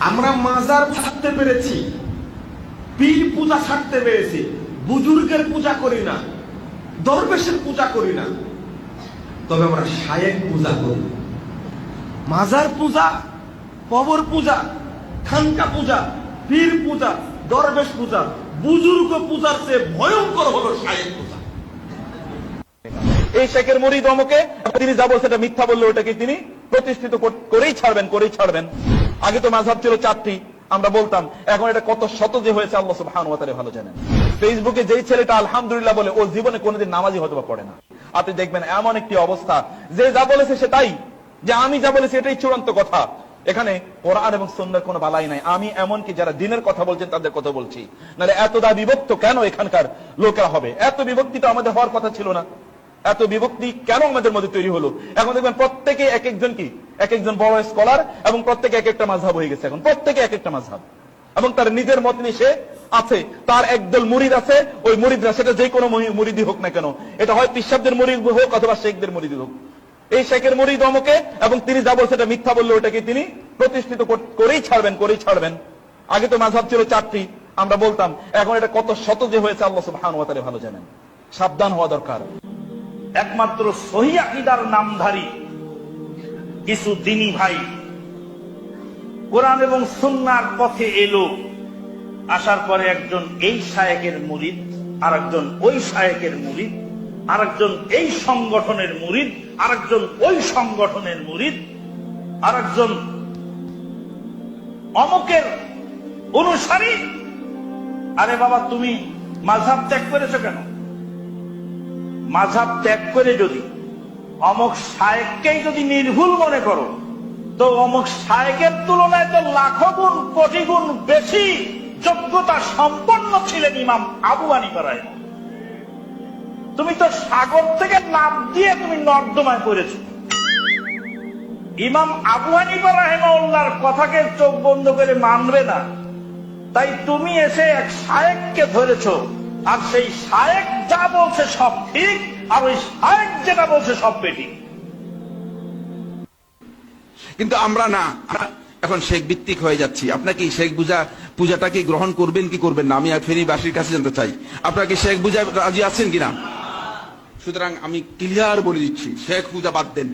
আমরা মাজার ছাড়তে পেরেছি, পীর পূজা ছাড়তে পেরেছি, বুজুর্গের পূজা করি না, দরবেশের পূজা করি না, তবে আমরা শায়েখ পূজা করি। মাজার পূজা, কবর পূজা, খানকা পূজা, পীর পূজা, দরবেশ পূজা, বুজুর্গ পূজার চেয়ে ভয়ঙ্কর হলো শায়েখ পূজা। এই শেখের মুরিদ অমুকে, তিনি যা বলছে এটা মিথ্যা বললে ওটাকে তিনি প্রতিষ্ঠিত করেই ছাড়বেন। আগে তো মাযহাব ছিল 4টি, আমরা বলতাম, এখন এটা কত শত যে হয়েছে আল্লাহ সুবহানাহু ওয়া তাআলা ভালো জানেন। ফেসবুকে যেই ছেলেটা আলহামদুলিল্লাহ বলে, ও জীবনে কোনোদিন নামাজি হতে পারে না। আপনি দেখবেন এমন একটি অবস্থা, যে যা বলেছে সেটাই, যে আমি যা বলেছি এটাই চূড়ান্ত কথা। এখানে কোরআন এবং সুন্নাহর কোনো বালাই নাই। আমি এমনকি যারা দিনের কথা বলছেন তাদের কথা বলছি, নাহলে এতটা বিভক্ত কেন এখানকার লোকেরা হবে? এত বিভক্তি তো আমাদের হওয়ার কথা ছিল না। এত বিভক্তি কেন আমাদের মধ্যে তৈরি হলো? এখন দেখবেন প্রত্যেকে এক একজন বড় স্কলার, এবং প্রত্যেকে এক একটা মাযহাব হয়ে গেছে। এখন প্রত্যেকে এক একটা মাযহাব, এবং তার নিজের মত নিয়ে সে আছে, তার একদল মুরিদ আছে। ওই মুরিদরা, সেটা যে কোনো মুরিদি হোক না কেন, এটা হয় পিশাবদের মুরিদ হোক অথবা শেখদের মুরিদ হোক, এই শেখের মুরিদ অমুকে, এবং তিনি যা বলছে এটা মিথ্যা বললে ওটাকে তিনি প্রতিষ্ঠিত করেই ছাড়বেন। আগে তো মাযহাব ছিল 4টি, আমরা বলতাম, এখন এটা কত শত যে হয়েছে আল্লাহ সুবহানাহু ওয়া তাআলা ভালো জানেন। সাবধান হওয়া দরকার। একমাত্র সহিহ আকীদার নামধারী কিছু দ্বীনী ভাই কোরআন এবং সুন্নাহর পথে এলো, আসার পরে একজন এই শায়েখের মুরিদ, আরেকজন ওই শায়েখের মুরিদ, আরেকজন এই সংগঠনের মুরিদ, আরেকজন ওই সংগঠনের মুরিদ, আরেকজন অমুকের অনুসারী। আরে বাবা, তুমি মাযহাব ত্যাগ করেছো কেন? মাযহাব ত্যাগ করে যদি অমুক শায়েখকেই যদি নির্ভুল মনে করো, তো অমুক শায়েখের তুলনায় তো লাখো গুণ কোটি গুণ বেশি যোগ্যতা সম্পন্ন ছিলেন ইমাম আবু হানিফা রাহিমাহুল্লাহ। তুমি তো সাগর থেকে নাম দিয়ে তুমি নর্দমায় পড়েছো। ইমাম আবু হানিফা রাহিমাহুল্লাহর কথাকে চোখ বন্ধ করে মানবে না, তাই তুমি এসে এক শায়েখকে ধরেছো, আর সেই শায়েখ যা বলছে সব ঠিক, আর ওই শায়েখ যেটা বলছে সব বেঠিক। কিন্তু আমরা না, এখন শেখ ভিত্তিক হয়ে যাচ্ছি। আপনাকে শেখ পূজাটাকে গ্রহণ করবেন কি করবেন না, আমি ফেনীবাসীর কাছে জানতে চাই, আপনাকে শেখ পূজা রাজি আছেন কিনা? সুতরাং আমি ক্লিয়ার বলে দিচ্ছি, শেখ পূজা বাদ দেন।